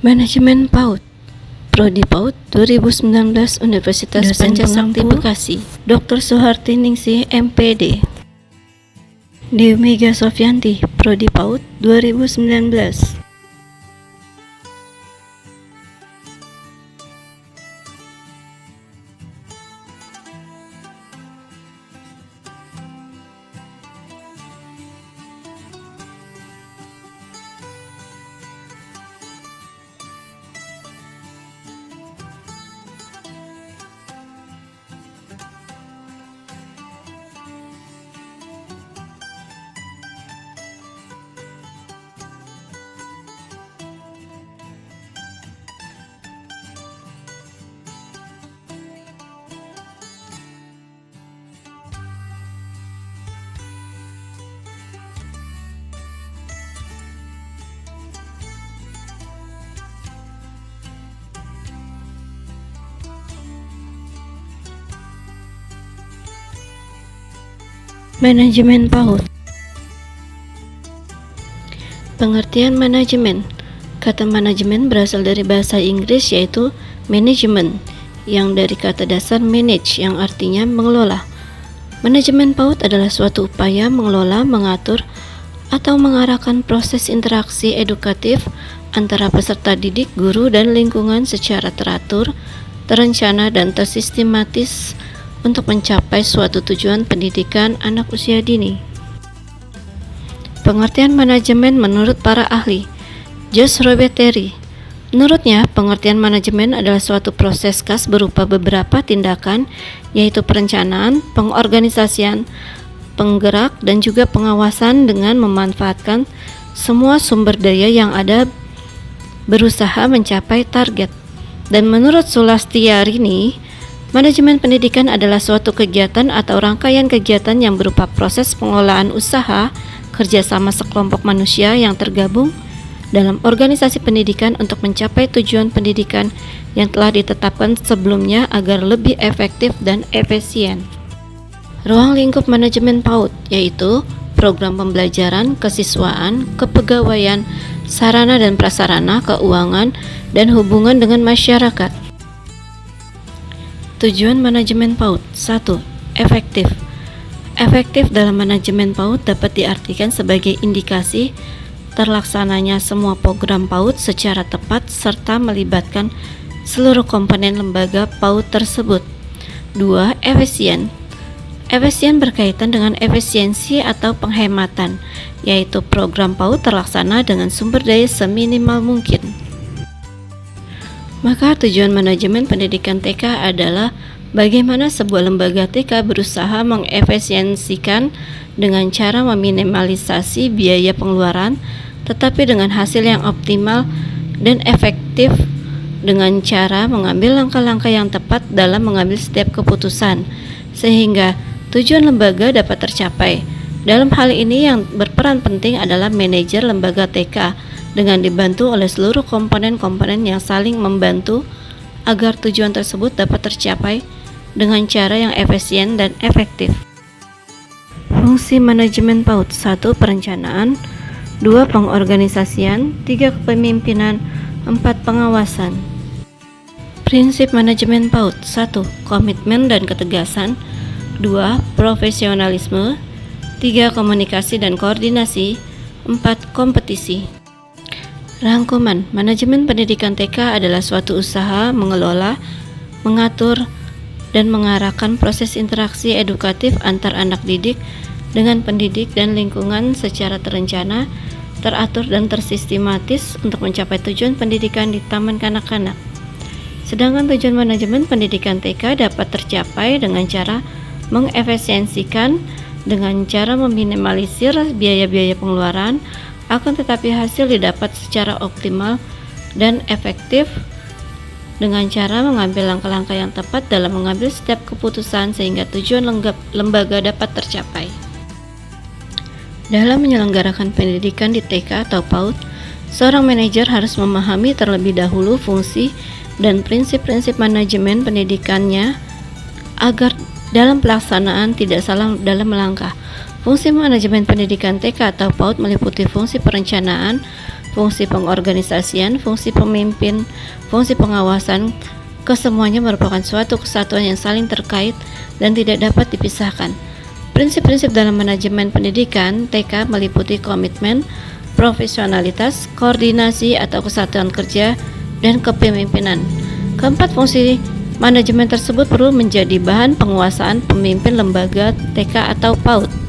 Manajemen PAUD, Prodi PAUD 2019 Universitas Pancasakti Bekasi, Dr. Suharti Ningsih MPD. Dewi Mega Sofyanti, Prodi PAUD 2019. Manajemen PAUD. Pengertian manajemen. Kata manajemen berasal dari bahasa Inggris yaitu management, yang dari kata dasar manage yang artinya mengelola. Manajemen PAUD adalah suatu upaya mengelola, mengatur, atau mengarahkan proses interaksi edukatif antara peserta didik, guru, dan lingkungan secara teratur, terencana, dan tersistematis untuk mencapai suatu tujuan pendidikan anak usia dini. Pengertian manajemen menurut para ahli. Josh Robert Terry. Menurutnya, pengertian manajemen adalah suatu proses khas berupa beberapa tindakan, yaitu perencanaan, pengorganisasian, penggerak, dan juga pengawasan dengan memanfaatkan semua sumber daya yang ada berusaha mencapai target. Dan menurut Sulastiarini, manajemen pendidikan adalah suatu kegiatan atau rangkaian kegiatan yang berupa proses pengelolaan usaha kerjasama sekelompok manusia yang tergabung dalam organisasi pendidikan untuk mencapai tujuan pendidikan yang telah ditetapkan sebelumnya agar lebih efektif dan efisien. Ruang lingkup manajemen PAUD yaitu program pembelajaran, kesiswaan, kepegawaian, sarana dan prasarana, keuangan, dan hubungan dengan masyarakat. Tujuan manajemen PAUD. 1. Efektif. Efektif dalam manajemen PAUD dapat diartikan sebagai indikasi terlaksananya semua program PAUD secara tepat serta melibatkan seluruh komponen lembaga PAUD tersebut. 2. Efisien. Efisien berkaitan dengan efisiensi atau penghematan, yaitu program PAUD terlaksana dengan sumber daya seminimal mungkin. Maka tujuan manajemen pendidikan TK adalah bagaimana sebuah lembaga TK berusaha mengefisiensikan dengan cara meminimalisasi biaya pengeluaran, tetapi dengan hasil yang optimal dan efektif dengan cara mengambil langkah-langkah yang tepat dalam mengambil setiap keputusan, sehingga tujuan lembaga dapat tercapai. Dalam hal ini yang berperan penting adalah manajer lembaga TK, dengan dibantu oleh seluruh komponen-komponen yang saling membantu agar tujuan tersebut dapat tercapai dengan cara yang efisien dan efektif. Fungsi manajemen PAUD. 1. Perencanaan. 2. Pengorganisasian. 3. Kepemimpinan. 4. Pengawasan. Prinsip manajemen PAUD. 1. Komitmen dan ketegasan. 2. Profesionalisme. 3. Komunikasi dan koordinasi. 4. Kompetisi. Rangkuman. Manajemen pendidikan TK adalah suatu usaha mengelola, mengatur, dan mengarahkan proses interaksi edukatif antar anak didik dengan pendidik dan lingkungan secara terencana, teratur, dan tersistematis untuk mencapai tujuan pendidikan di taman kanak-kanak. Sedangkan tujuan manajemen pendidikan TK dapat tercapai dengan cara mengefisiensikan, dengan cara meminimalisir biaya-biaya pengeluaran, akan tetapi hasil didapat secara optimal dan efektif dengan cara mengambil langkah-langkah yang tepat dalam mengambil setiap keputusan sehingga tujuan lembaga dapat tercapai. Dalam menyelenggarakan pendidikan di TK atau PAUD, seorang manajer harus memahami terlebih dahulu fungsi dan prinsip-prinsip manajemen pendidikannya agar dalam pelaksanaan tidak salah dalam melangkah. Fungsi manajemen pendidikan TK atau PAUD meliputi fungsi perencanaan, fungsi pengorganisasian, fungsi pemimpin, fungsi pengawasan, kesemuanya merupakan suatu kesatuan yang saling terkait dan tidak dapat dipisahkan. Prinsip-prinsip dalam manajemen pendidikan TK meliputi komitmen, profesionalitas, koordinasi atau kesatuan kerja, dan kepemimpinan. Keempat fungsi manajemen tersebut perlu menjadi bahan penguasaan pemimpin lembaga TK atau PAUD.